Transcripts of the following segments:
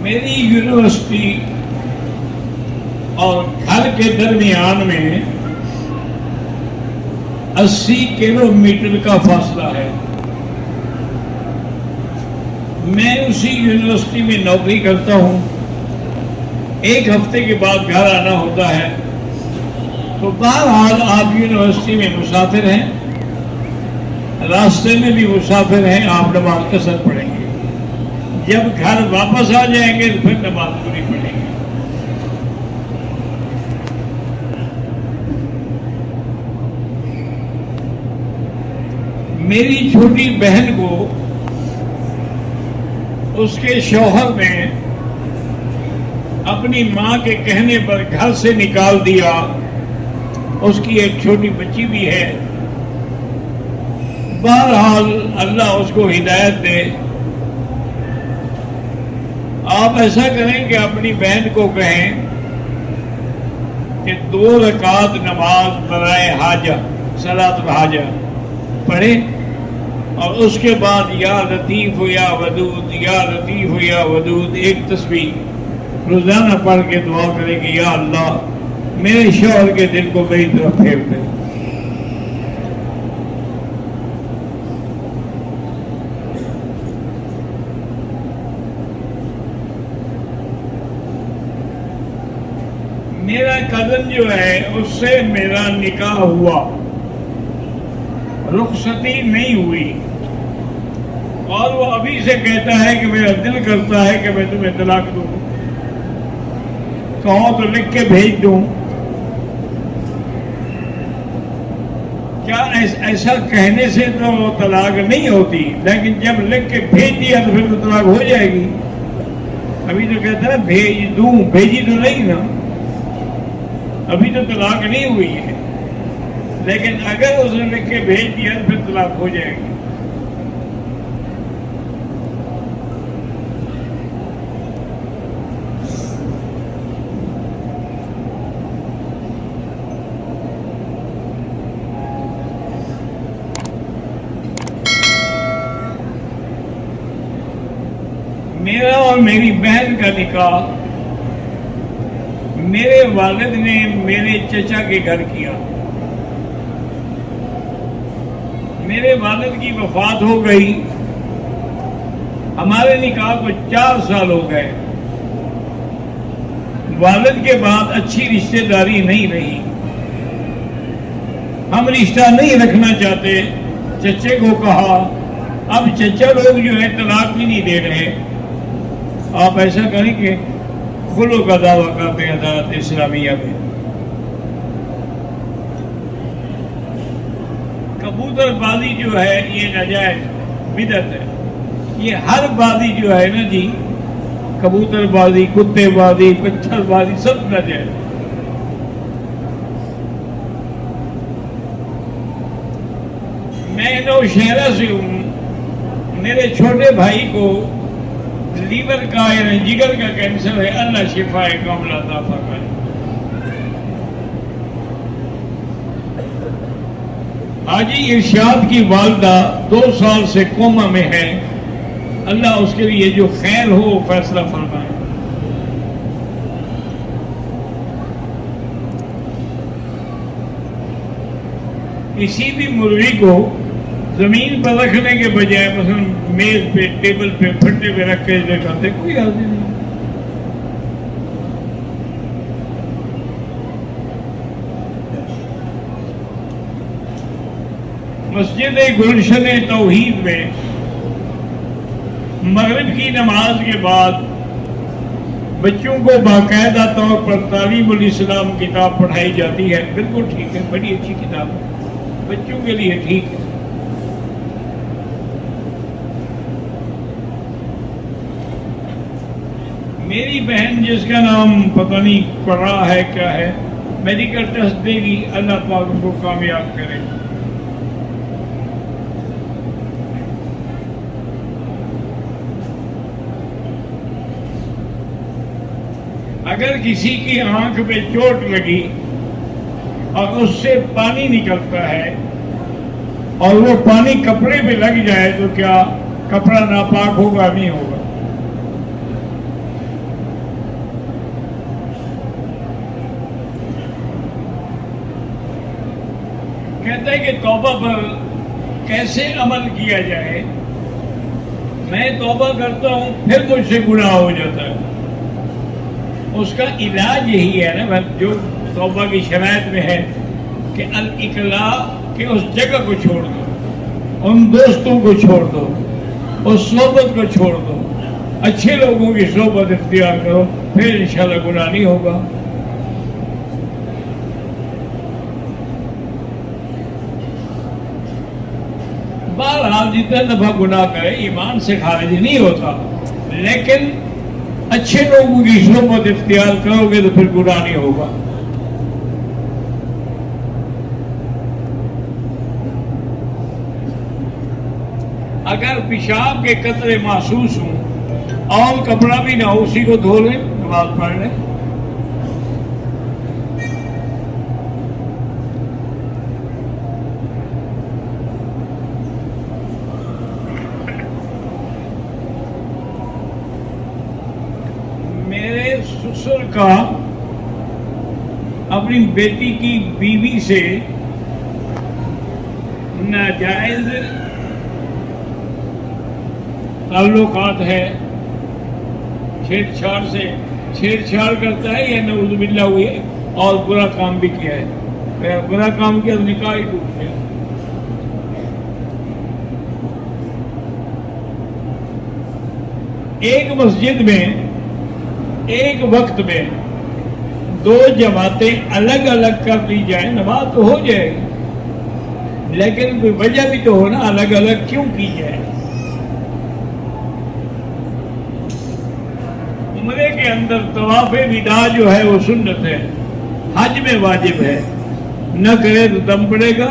میری یونیورسٹی اور گھر کے درمیان میں 80 کلومیٹر کا فاصلہ ہے. میں اسی یونیورسٹی میں نوکری کرتا ہوں. ایک ہفتے کے بعد گھر آنا ہوتا ہے. تو بہرحال آپ یونیورسٹی میں مسافر ہیں, راستے میں بھی مسافر ہیں, آپ نماز قصر پڑھیں گے. جب گھر واپس آ جائیں گے تو پھر نماز پوری پڑھیں گے. میری چھوٹی بہن کو اس کے شوہر نے اپنی ماں کے کہنے پر گھر سے نکال دیا. اس کی ایک چھوٹی بچی بھی ہے. بہرحال اللہ اس کو ہدایت دے. آپ ایسا کریں کہ اپنی بہن کو کہیں کہ 2 رکعت نماز برائے حاجہ صلاۃ الحاجہ پڑھے, اور اس کے بعد یا لطیف یا ودود یا لطیف یا ودود ایک تسبیح روزانہ پڑھ کے دعا کرے کہ یا اللہ میرے شوہر کے دل کو میری طرف پھیر دے. میرا کزن جو ہے اس سے میرا نکاح ہوا, رخصتی نہیں ہوئی, اور وہ ابھی سے کہتا ہے کہ میرا دل کرتا ہے کہ میں تمہیں طلاق دوں. کہو تو لکھ کے بھیج دوں. کیا ایسا کہنے سے تو طلاق نہیں ہوتی, لیکن جب لکھ کے بھیج دیا تو پھر تو طلاق ہو جائے گی. ابھی تو کہتا ہے بھیج دوں, بھیجی تو نہیں نا, ابھی تو طلاق نہیں ہوئی ہے. لیکن اگر اس نے لکھ کے بھیج دیا تو پھر طلاق ہو جائے گی. میرا اور میری بہن کا نکاح میرے والد نے میرے چچا کے گھر کیا. میرے والد کی وفات ہو گئی. ہمارے نکاح کو 4 سال ہو گئے. والد کے بعد اچھی رشتہ داری نہیں رہی. ہم رشتہ نہیں رکھنا چاہتے. چچے کو کہا, اب چچا لوگ جو ہے طلاق بھی نہیں دے رہے. آپ ایسا کریں کہ خلو کا دعویٰ کرتے ہیں عدالت اسلامیہ میں. کبوتر بازی جو ہے یہ ناجائز بدعت ہے. یہ ہر بازی جو ہے نا جی, کبوتر بازی, کتے بازی, پتھر بازی, سب ناجائز. میں نوشہرہ سے ہوں. میرے چھوٹے بھائی کو لیور کا یعنی جگر کا کینسر ہے. اللہ شفائے کاملہ عطا فرمائے. حاجی ارشاد کی والدہ 2 سال سے کوما میں ہے. اللہ اس کے لیے جو خیر ہو وہ فیصلہ فرمائے. کسی بھی مرغی کو زمین پر رکھنے کے بجائے مثلا میز پہ, ٹیبل پہ, پھٹے پہ رکھ کے کرتے کوئی حاضر نہیں. مسجد گلشن توحید میں مغرب کی نماز کے بعد بچوں کو باقاعدہ طور پر تعلیم الاسلام کتاب پڑھائی جاتی ہے. بالکل ٹھیک ہے, بڑی اچھی کتاب ہے, بچوں کے لیے ٹھیک ہے. میری بہن جس کا نام پتہ نہیں پڑھا ہے کیا ہے, میڈیکل ٹیسٹ دے گی. اللہ پاک ان کو کامیاب کرے. اگر کسی کی آنکھ پہ چوٹ لگی اور اس سے پانی نکلتا ہے اور وہ پانی کپڑے پہ لگ جائے تو کیا کپڑا ناپاک ہوگا؟ نہیں ہوگا۔ کہتا ہے کہ توبہ پر کیسے عمل کیا جائے؟ میں توبہ کرتا ہوں پھر مجھ سے گناہ ہو جاتا ہے، اس کا علاج یہی ہے نا جو توبہ کی شرائط میں ہے کہ الاقلاع، کہ اس جگہ کو چھوڑ دو، ان دوستوں کو چھوڑ دو، اس صحبت کو چھوڑ دو، اچھے لوگوں کی صحبت اختیار کرو، پھر انشاءاللہ گناہ نہیں ہوگا۔ بہرحال جتنا دفعہ گناہ کرے ایمان سے خارج نہیں ہوتا، لیکن اچھے لوگوں کی صحبت اختیار کرو گے تو پھر گناہ نہیں ہوگا۔ اگر پیشاب کے قطرے محسوس ہوں اور کپڑا بھی نہ ہو، اسی کو دھو لیں، نماز پڑھ لیں۔ میرے سسر کا اپنی بیٹی کی بیوی سے ناجائز تعلقات ہے، چھیڑ چھاڑ کرتا ہے یا نعوذ باللہ ہوئی ہے، اور برا کام بھی کیا ہے۔ برا کام کیا تو نکاح ہی ٹوٹ گیا۔ ایک مسجد میں ایک وقت میں دو جماعتیں الگ الگ کر لی جائیں، نماز تو ہو جائے گی، لیکن کوئی وجہ بھی تو ہو نا، الگ الگ کیوں کی جائے؟ عمرے کے اندر طواف وداع جو ہے وہ سنت ہے، حج میں واجب ہے، نہ کرے تو دم پڑے گا،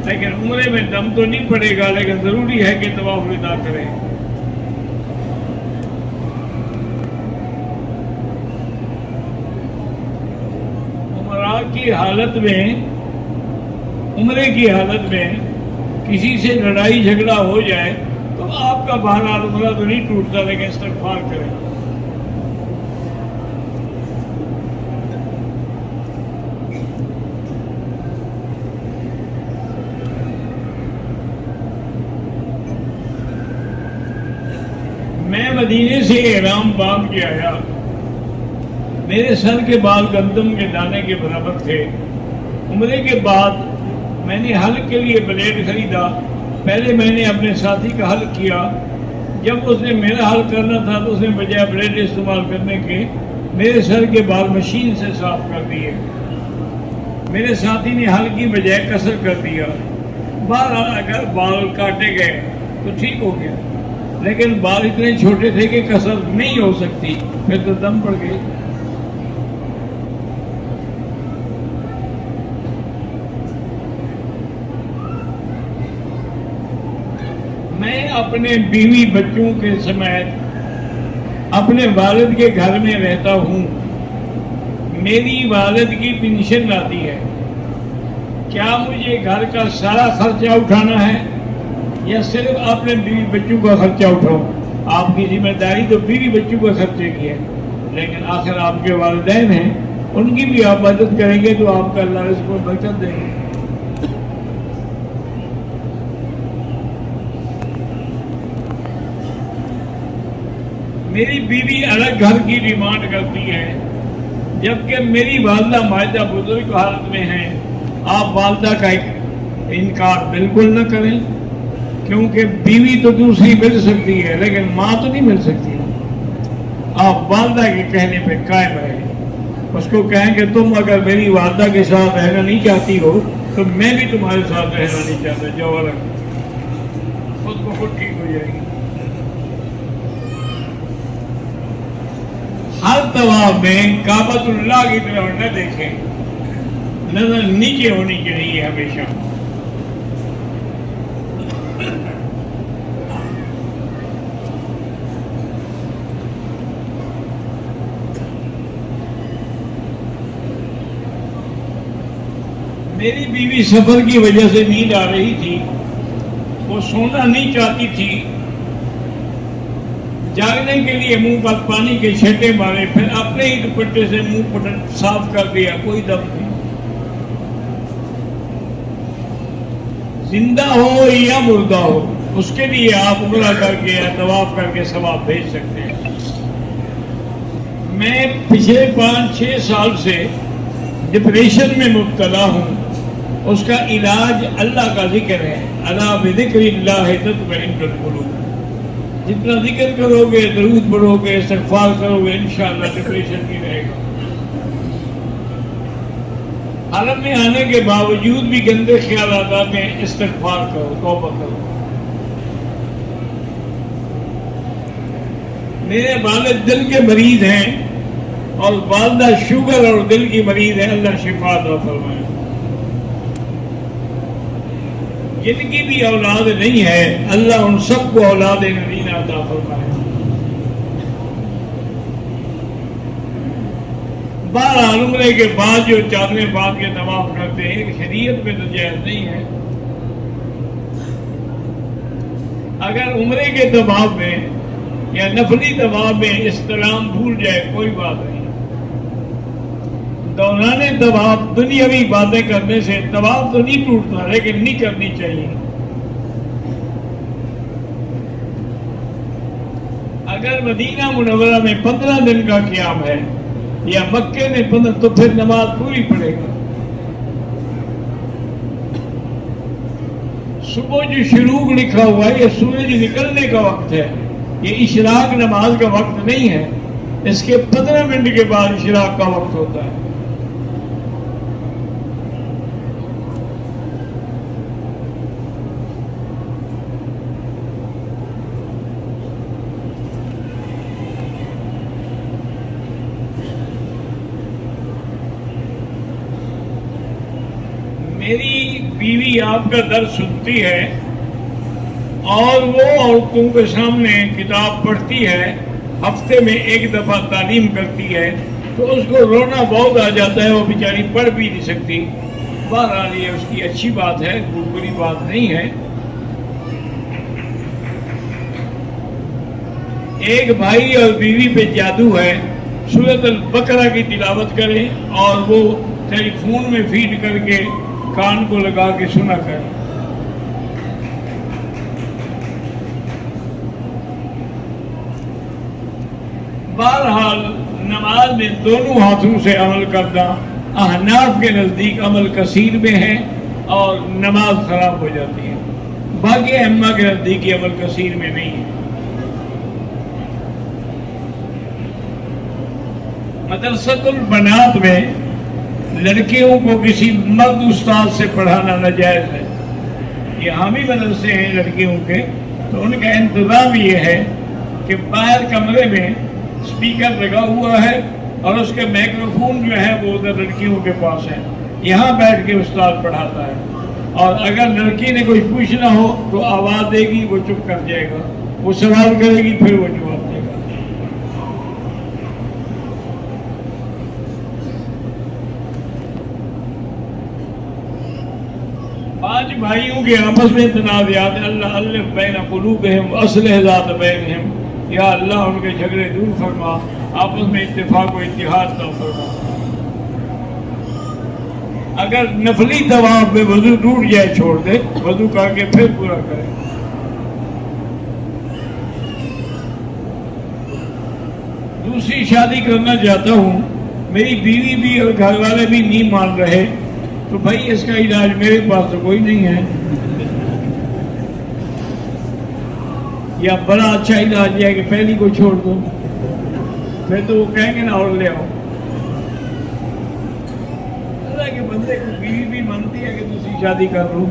لیکن عمرے میں دم تو نہیں پڑے گا، لیکن ضروری ہے کہ طواف وداع کرے۔ عمرے کی حالت میں کسی سے لڑائی جھگڑا ہو جائے تو آپ کا بہرحال عمرہ تو نہیں ٹوٹتا، لیکن استغفار کریں۔ میں مدینے سے احرام باندھ کے آیا، میرے سر کے بال گندم کے دانے کے برابر تھے۔ عمرے کے بعد میں نے حل کے لیے بلیڈ خریدا، پہلے میں نے اپنے ساتھی کا حل کیا، جب اس نے میرا حل کرنا تھا تو اس نے بجائے بلیڈ استعمال کرنے کے میرے سر کے بال مشین سے صاف کر دیے۔ میرے ساتھی نے حل کی بجائے قصر کر دیا۔ بہرحال اگر بال کاٹے گئے تو ٹھیک ہو گیا، لیکن بال اتنے چھوٹے تھے کہ قصر نہیں ہو سکتی، پھر تو دم پڑ گئی۔ میں اپنے بیوی بچوں کے سمیت اپنے والد کے گھر میں رہتا ہوں، میری والد کی پینشن آتی ہے، کیا مجھے گھر کا سارا خرچہ اٹھانا ہے یا صرف اپنے بیوی بچوں کا خرچہ اٹھاؤ؟ آپ کی ذمہ داری تو بیوی بچوں کا خرچے کی ہے، لیکن آخر آپ کے والدین ہیں، ان کی بھی آپ مدد کریں گے تو آپ کا اللہ رزق کو برکت دیں گے۔ میری بیوی الگ گھر کی ڈیمانڈ کرتی ہے، جبکہ میری والدہ ماجدہ بزرگ حالت میں ہیں۔ آپ والدہ کا انکار بالکل نہ کریں، کیونکہ بیوی تو دوسری مل سکتی ہے لیکن ماں تو نہیں مل سکتی۔ آپ والدہ کے کہنے پہ قائم رہیں، اس کو کہیں کہ تم اگر میری والدہ کے ساتھ رہنا نہیں چاہتی ہو تو میں بھی تمہارے ساتھ رہنا نہیں چاہتا، جاؤ الگ، خود کو خود ٹھیک ہو جائے گی۔ ہر طواف میں کعبۃ اللہ کی طرف نہ دیکھیں، نظر نیچے ہونی چاہیے ہمیشہ۔ میری بیوی سفر کی وجہ سے نیند آ رہی تھی، وہ سونا نہیں چاہتی تھی، جاگنے کے لیے منہ پر پانی کے چھینٹے مارے، پھر اپنے ہی دوپٹے سے منہ صاف کر دیا، کوئی دم نہیں۔ زندہ ہو یا مردہ ہو، اس کے لیے آپ عمرہ کر کے یا طواف کر کے ثواب بھیج سکتے ہیں۔ میں پچھلے 5-6 سال سے ڈپریشن میں مبتلا ہوں، اس کا علاج اللہ کا ذکر ہے۔ الا بذکر اللہ تطمئن القلوب۔ جتنا ذکر کرو گے، درود پڑھو گے، استغفار کرو گے، انشاءاللہ ڈپریشن نہیں رہے گا۔ حرم میں آنے کے باوجود بھی گندے خیالات آتے ہیں، استغفار کرو، توبہ کرو۔ میرے والد دل کے مریض ہیں اور والدہ شوگر اور دل کی مریض ہے، اللہ شفا عطا فرمائے۔ جن کی بھی اولاد نہیں ہے، اللہ ان سب کو اولاد نبینا عطا فرمائے۔ بہرحال عمرے کے بعد جو چادریں باندھ کے طواف کرتے ہیں، ایک شریعت میں تو جائز نہیں ہے۔ اگر عمرے کے طواف میں یا نفلی طواف میں استلام بھول جائے کوئی بات نہیں۔ دوران طواف دنیاوی باتیں کرنے سے طواف تو نہیں ٹوٹتا، لیکن نہیں کرنی چاہیے۔ اگر مدینہ منورہ میں 15 دن کا قیام ہے یا مکے میں 15، تو پھر نماز پوری پڑے گا۔ صبح جو شروع لکھا ہوا ہے، یہ سورج نکلنے کا وقت ہے، یہ اشراق نماز کا وقت نہیں ہے۔ اس کے 15 منٹ کے بعد اشراق کا وقت ہوتا ہے۔ میری بیوی آپ کا درس سنتی ہے اور وہ عورتوں کے سامنے کتاب پڑھتی ہے، ہفتے میں 1 دفعہ تعلیم کرتی ہے، تو اس کو رونا بہت آ جاتا ہے، وہ بیچاری پڑھ بھی نہیں سکتی۔ بہرحال یہ اس کی اچھی بات ہے، کوئی بری بات نہیں ہے۔ ایک بھائی اور بیوی پہ جادو ہے، سورۃ البقرہ کی تلاوت کریں اور وہ ٹیلی فون میں فیڈ کر کے کان کو لگا کے سنا کریں۔ بہرحال نماز میں دونوں ہاتھوں سے عمل کرنا احناف کے نزدیک عمل کثیر میں ہے اور نماز خراب ہو جاتی ہے، باقی ائمہ کے نزدیک یہ عمل کثیر میں نہیں ہے۔ مدرسۃ البنات میں لڑکیوں کو کسی مرد استاد سے پڑھانا ناجائز ہے۔ یہ حامی مدرسے ہیں لڑکیوں کے، تو ان کا انتظام یہ ہے کہ باہر کمرے میں اسپیکر لگا ہوا ہے اور اس کے مائکروفون جو ہے وہ ادھر لڑکیوں کے پاس ہے، یہاں بیٹھ کے استاد پڑھاتا ہے، اور اگر لڑکی نے کوئی پوچھنا ہو تو آواز دے گی، وہ چپ کر جائے گا، وہ سوال کرے گی، پھر وہ جواب دے گا۔ 5 بھائیوں کے آپس میں تنازعات، اللہ الف بین قلوبہم واصلح ذات بینہم، یا اللہ ان کے جھگڑے دور فرما، آپس میں اتفاق و اتحاد عطا فرما۔ اگر نفلی طواف میں وضو ٹوٹ جائے چھوڑ دے، وضو کر کے پھر پورا کرے۔ دوسری شادی کرنا چاہتا ہوں، میری بیوی بھی اور گھر والے بھی نہیں مان رہے، تو بھائی اس کا علاج میرے پاس تو کوئی نہیں ہے، یا بڑا اچھا علاج ہے کہ پہلی کو چھوڑ دو، پھر تو وہ کہیں گے نا اور لے آؤ۔ اللہ کے بندے کو بیوی بھی مانتی ہے کہ دوسری شادی کر لو۔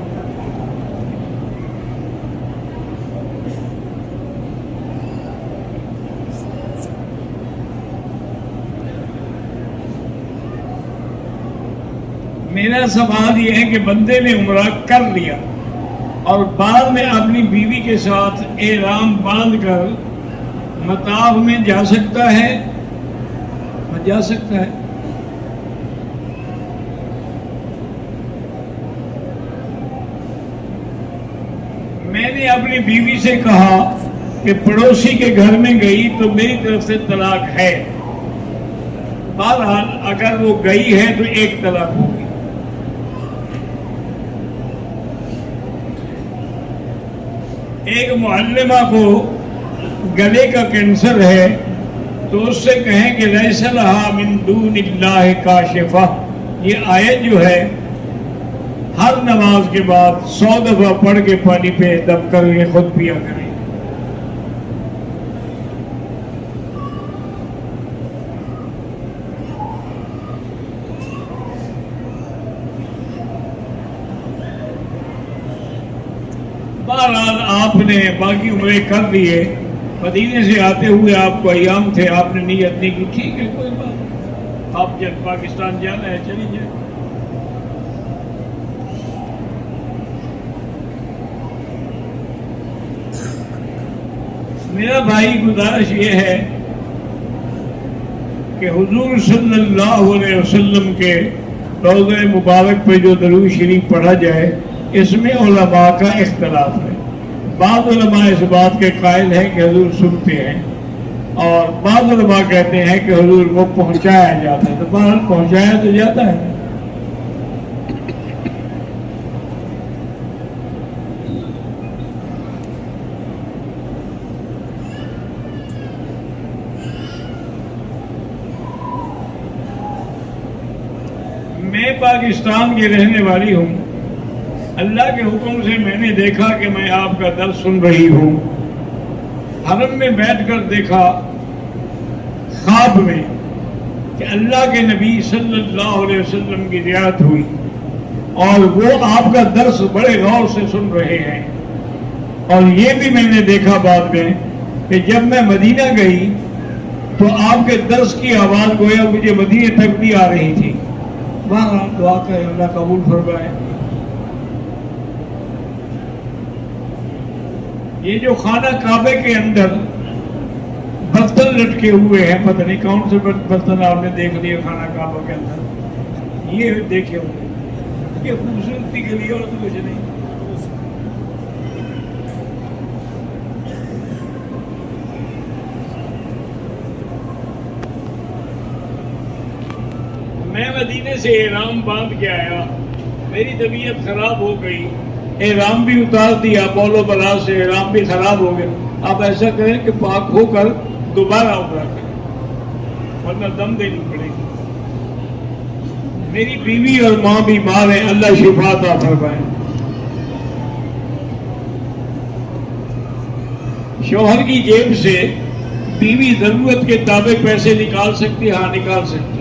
میرا سوال یہ ہے کہ بندے نے عمرہ کر لیا اور بعد میں اپنی بیوی کے ساتھ احرام باندھ کر مطاف میں جا سکتا ہے؟ جا سکتا ہے۔ نے اپنی بیوی سے کہا کہ پڑوسی کے گھر میں گئی تو میری طرف سے طلاق ہے. بہرحال اگر وہ گئی ہے تو ایک طلاق ہوگی. ایک معلمہ کو گلے کا کینسر ہے تو اس سے کہیں کہ لیس لہا من دون اللہ کاشفہ. یہ آیت جو ہے ہر نماز کے بعد 100 دفعہ پڑھ کے پانی پہ دم کر کے خود پیا کریں. بہرحال آپ نے باقی عمرے کر لیے. مدینے سے آتے ہوئے آپ کو ایام تھے, آپ نے نیت نہیں کی, ٹھیک ہے کوئی بات نہیں. آپ جب پاکستان جانا ہے چلی جائیں. میرا بھائی گزارش یہ ہے کہ حضور صلی اللہ علیہ وسلم کے روضہ مبارک پہ جو درود شریف پڑھا جائے اس میں علماء کا اختلاف ہے. بعض علماء اس بات کے قائل ہیں کہ حضور سنتے ہیں اور بعض علماء کہتے ہیں کہ حضور کو پہنچایا جاتا ہے. تو بہرحال پہنچایا تو جاتا ہے. میں پاکستان کی رہنے والی ہوں. اللہ کے حکم سے میں نے دیکھا کہ میں آپ کا درس سن رہی ہوں. حرم میں بیٹھ کر دیکھا خواب میں کہ اللہ کے نبی صلی اللہ علیہ وسلم کی زیارت ہوئی اور وہ آپ کا درس بڑے غور سے سن رہے ہیں. اور یہ بھی میں نے دیکھا بعد میں کہ جب میں مدینہ گئی تو آپ کے درس کی آواز گویا مجھے مدینے تک بھی آ رہی تھی. وہاں دعا کرے اللہ قبول فرمائے. یہ جو خانہ کعبے کے اندر برتن لٹکے ہوئے ہیں, پتہ نہیں کون سے برتن آپ نے دیکھ لیے خانہ کعبہ کے اندر, یہ دیکھے ہوئے. یہ خوبصورتی کے لیے اور تو کچھ نہیں. میں مدینے سے احرام باندھ کے آیا, میری طبیعت خراب ہو گئی, احرام بھی اتار دیا, بولو بلا سے احرام بھی خراب ہو گیا. آپ ایسا کریں کہ پاک ہو کر دوبارہ عمرہ کریں ورنہ دم دینی پڑے گی. میری بیوی اور ماں بیمار ہیں, اللہ شفا عطا فرمائے. شوہر کی جیب سے بیوی ضرورت کے تابع پیسے نکال سکتی؟ ہاں نکال سکتی.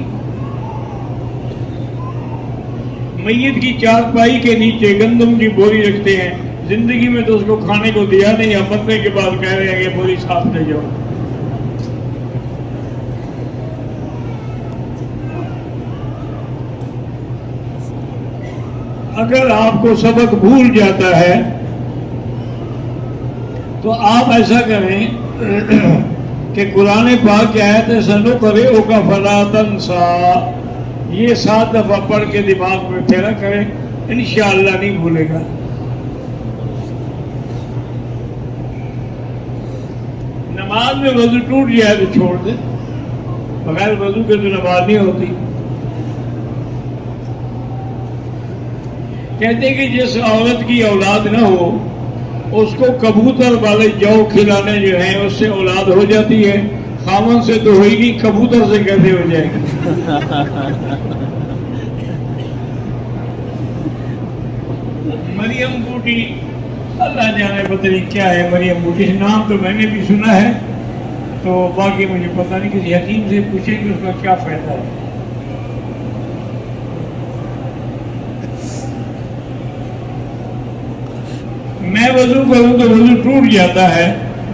میت کی چارپائی کے نیچے گندم کی بوری رکھتے ہیں, زندگی میں تو اس کو کھانے کو دیا نہیں, اب مرنے کے بعد کہہ رہے ہیں کہ بوری صاف لے جاؤ. اگر آپ کو سبق بھول جاتا ہے تو آپ ایسا کریں کہ قرآن پاک کی آیت ہے سنقرئک فلا تنسیٰ, یہ 7 دفعہ پڑھ کے دماغ میں پھیرا کریں, انشاءاللہ نہیں بھولے گا. نماز میں وضو ٹوٹ جائے تو چھوڑ دے, بغیر وضو کے تو نماز نہیں ہوتی. کہتے ہیں کہ جس عورت کی اولاد نہ ہو اس کو کبوتر والے جو کھلانے جو ہیں اس سے اولاد ہو جاتی ہے. خامن سے تو ہوئی نہیں, کبوتر سے کیسے ہو جائے گی؟ مریم بوٹی, اللہ جانے پتہ نہیں کیا ہے مریم بوٹی, نام تو میں نے بھی سنا ہے, تو باقی مجھے پتہ نہیں. کسی حکیم سے پوچھیں کہ اس کا کیا فائدہ ہے. میں وضو کروں تو وضو ٹوٹ جاتا ہے.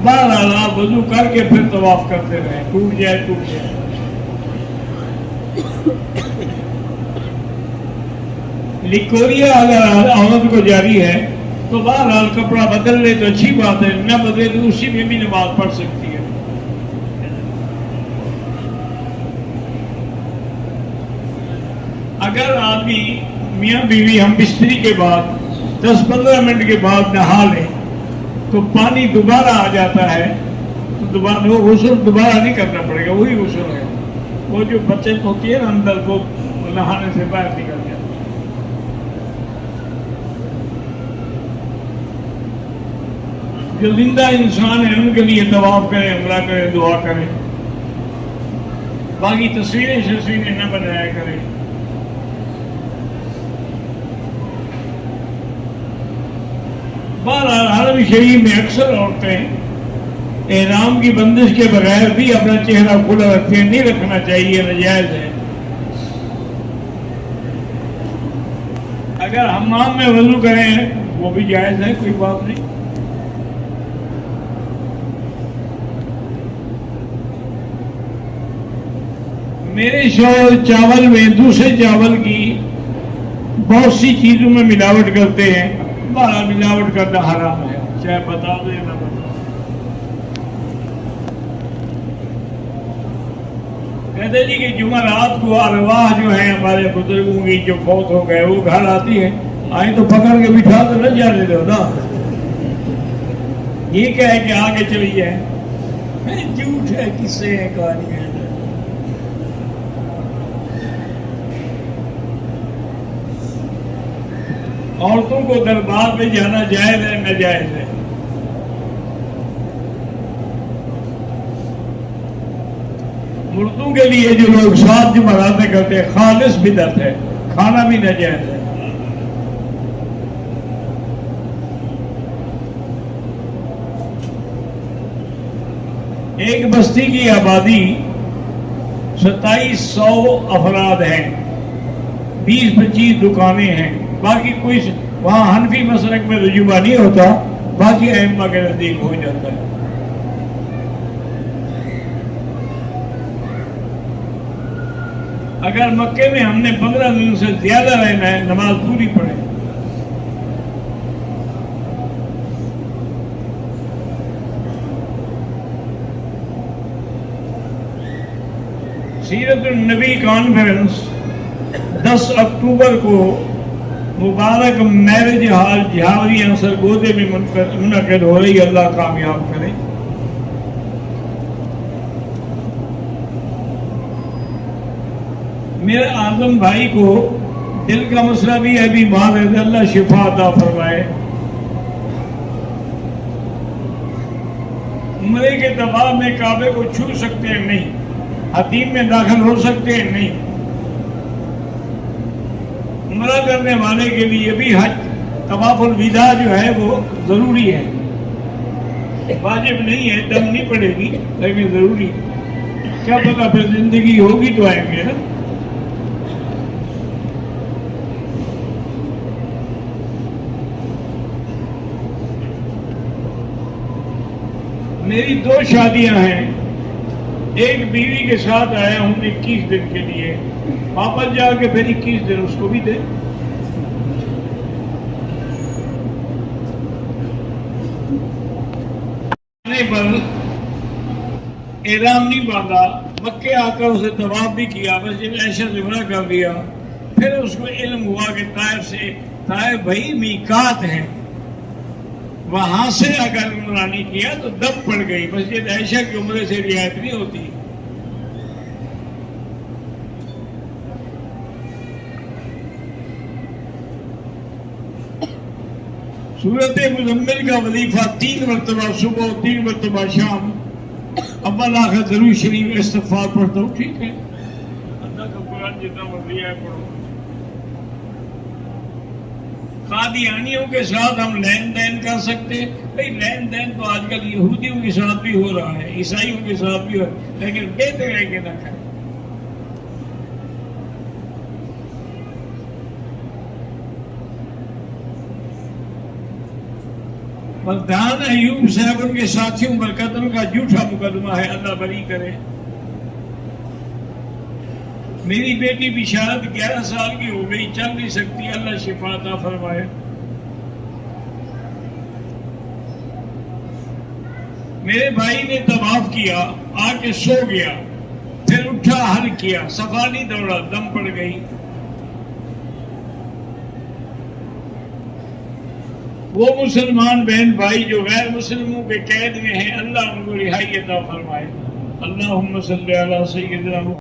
بہرحال آپ وضو کر کے پھر طواف کرتے رہیں, ٹوٹ جائے ٹوٹ جائے. لیکوریا اگر عورت کو جاری ہے تو بہرحال کپڑا بدل لے تو اچھی بات ہے, نہ بدلے تو اسی میں بھی نماز پڑھ سکتی ہے. اگر آدمی میاں بیوی ہم بستری کے بعد 10-15 منٹ کے بعد نہا لیں تو پانی دوبارہ آ جاتا ہے تو دوبارہ وہ غسل دوبارہ نہیں کرنا پڑے گا، وہی غسل ہے. وہ جو بچت ہوتی ہے نا اندر وہ نہانے سے باہر نکل جاتا ہے. جو زندہ انسان ہیں ان کے لیے طواف کریں، عمرہ کریں، دعا کریں، باقی تصویریں نہ بنایا کریں. بہرحال حرم شریف میں اکثر عورتیں احرام کی بندش کے بغیر بھی اپنا چہرہ کھلا رکھتے ہیں. نہیں رکھنا چاہیے، ناجائز ہے. اگر حمام میں وضو کریں وہ بھی جائز ہے، کوئی بات نہیں. میرے شوہر چاول میں دوسرے چاول کی بہت سی چیزوں میں ملاوٹ کرتے ہیں. بارہ ملاوٹ کرنا حرام ہے، چاہے بتا دو یا نہ بتا. کہتے جی کہ جمعرات کو ارواح جو ہیں ہمارے بزرگوں کی جو فوت ہو گئے وہ گھر آتی ہے، آئیں تو پکڑ کے بٹھا تو نہ جانے دو نا. یہ کیا ہے کہ آگے چلی جائے؟ جھوٹ ہے، قصے ہیں، کہانی ہے. عورتوں کو دربار میں جانا جائز ہے، ناجائز ہے؟ مردوں کے لیے جو لوگ ساتھ جمعراتیں کرتے ہیں خالص بدعت ہے، کھانا بھی ناجائز ہے. ایک بستی کی آبادی 2700 افراد ہیں، 20-25 دکانیں ہیں. باقی کوئی وہاں حنفی مسلک میں رجوع نہیں ہوتا، باقی ائمہ کے نزدیک ہو جاتا ہے. اگر مکے میں ہم نے 15 دن سے زیادہ رہنا ہے نماز پوری پڑھیں. سیرت النبی کانفرنس 10 اکتوبر کو مبارک میرج ہال جھاوری سرگودے میں منعقد ہو رہی. اللہ کامیاب کرے. میرے اعظم بھائی کو دل کا مسئلہ بھی ہے، بیمار ہے، اللہ شفا عطا فرمائے. عمرے کے دباؤ میں کعبے کو چھو سکتے ہیں نہیں، حتیم میں داخل ہو سکتے ہیں نہیں. عمرہ کرنے والے کے لیے بھی حج طواف الوداع جو ہے وہ ضروری ہے. واجب نہیں ہے، دم نہیں پڑے گی، لیکن ضروری. کیا پتا پھر زندگی ہوگی تو آئیں گے نا. میری 2 شادیاں ہیں. ایک بیوی کے ساتھ آیا ہوں 21 دن کے لیے، واپس جا کے پھر 21 دن اس کو بھی دے. پر احرام نہیں باندھا، مکے آ کر اسے طواف بھی کیا، مسجد عائشہ سے عمرہ کر دیا. پھر اس کو علم ہوا کہ طائف بھائی میقات ہے، وہاں سے اگر عمرہ نہیں کیا تو دم پڑ گئی. مسجد عائشہ کی عمرے سے رعایت نہیں ہوتی. سورت مزمل کا وظیفہ 3 مرتبہ صبح، 3 مرتبہ شام، اول آخر ضرور شریف استغفار پڑھتا ہوں. ٹھیک ہے، اللہ کا قرآن جتنا مرضی ہے پڑھو. قادیانیوں کے ساتھ ہم لین دین کر سکتے ہیں. بھائی لین دین تو آج کل یہودیوں کے ساتھ بھی ہو رہا ہے، عیسائیوں کے ساتھ بھی ہو رہا ہے، لیکن بہتر ہے کہ نہ کریں. ملتان ایوب صاحب ان کے ساتھیوں پر قتل کا جھوٹا مقدمہ ہے، اللہ بری کرے. میری بیٹی بشارت 11 سال کی ہو گئی، چل نہیں سکتی، اللہ شفا عطا فرمائے. میرے بھائی نے طواف کیا، آ کے سو گیا، پھر اٹھا حل کیا، صفا نہیں دوڑا، دم پڑ گئی. وہ مسلمان بہن بھائی جو غیر مسلموں کے قید میں ہیں، اللہ ان کو رہائی عطا فرمائے۔ اللہم صلی علی سیدنا